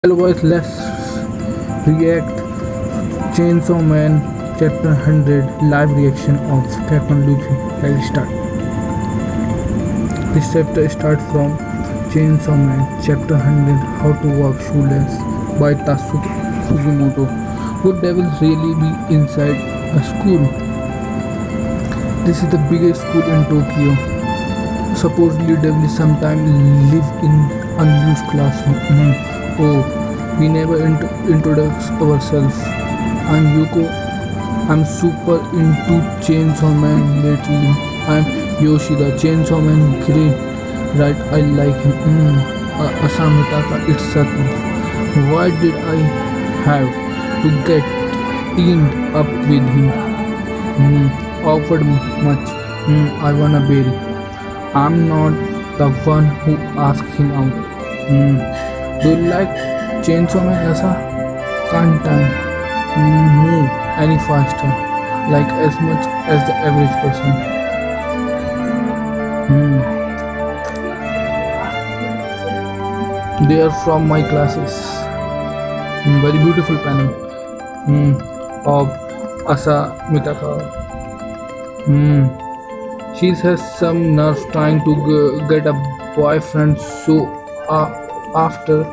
Hello guys, let's react Chainsaw Man Chapter 100 live reaction of Captain Luffy. Let's start. This chapter starts from Chainsaw Man Chapter 100 How to Walk Shoeless by Tatsuki Fujimoto. Would devils really be inside a school? This is the biggest school in Tokyo. Supposedly devils sometimes live in unused classroom. Oh, we never introduce ourselves. I'm Yuko. I'm super into Chainsaw Man lately. I'm Yoshida. Chainsaw Man great, right? I like him. Asamitaka, it's certain. Why did I have to get teamed up with him? Awkward much. I wanna bail. I'm not the one who asked him out. Do you like Chainsaw Man ऐसा? Can't time move any faster, like as much as the average person. They are from my classes. Very beautiful panel of Asa Mitaka. She has some nerve trying to get a boyfriend. So after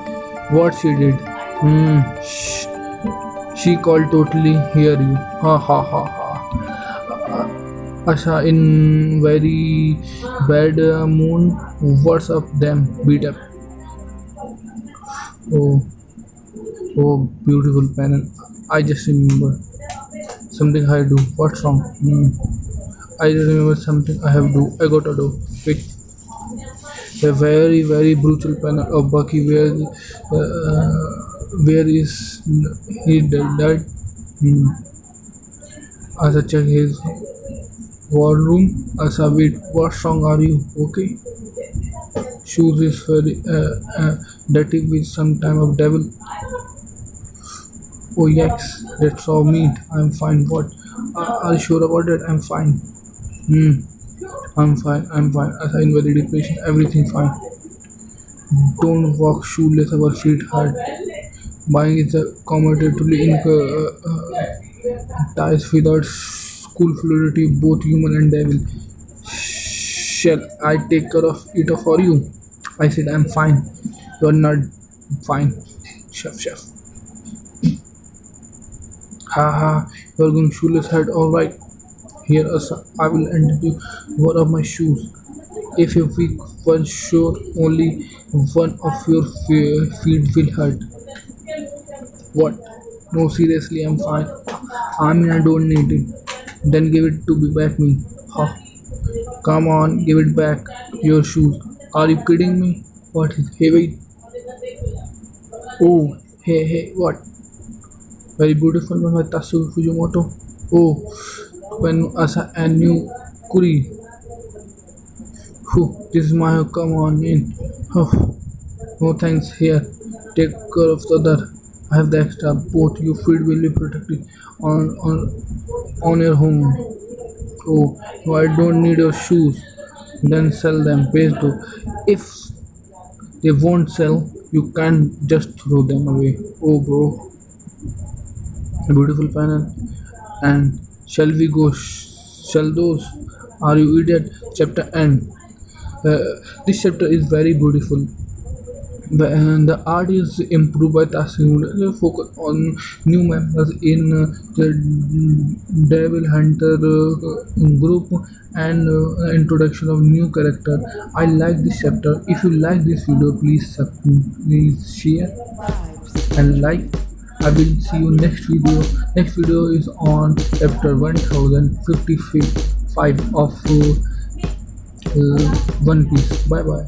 what she did, she called totally hear you. Ha ha ha ha. Asha in very bad mood. What's up them? Beat up. Oh, oh, beautiful panel. I just remember something I do. What's wrong? I just remember something I have do. I gotta do. Wait. A very brutal panel of Bucky where is he died? Asa check his war room. Asa wait, what song are you? Okay. Shoes is very dirty with some time of devil. Oh yes, that's so mean. I'm fine. What? Are you sure about it? I'm fine. I'm fine. I'm fine. Asa in very depression. Everything fine. Don't walk shoeless, our feet hurt. Buying is a commodity in ties without school fluidity, both human and devil. Shall I take care of it for you? I said I'm fine. You're not fine. Chef. Ha ha, you're going shoeless head, alright. Here, Asa, I will lend you one of my shoes. If you weak one sure only one of your feet will hurt. What? No, seriously, I'm fine. I mean, I don't need it. Then give it to me. Huh? Come on, give it back. Your shoes. Are you kidding me? What is heavy? Oh, hey, what? Very beautiful one by Tatsuki Fujimoto. Oh, when Asa and new Kuri. This is my come on in. No thanks here. Take care of the other. I have the extra. Both your feet will be protected on your home. Oh no, I don't need your shoes. Then sell them. Based though. If they won't sell, you can't just throw them away. Oh bro. A beautiful panel. And shall we go? Shall those? Are you idiot? Chapter end. This chapter is very beautiful. And the art is improved by Tassim. Focus on new members in the Devil Hunter group and introduction of new character. I like this chapter. If you like this video, please share and like. I will see you next video. Next video is on chapter 1055 of One Piece. Bye bye.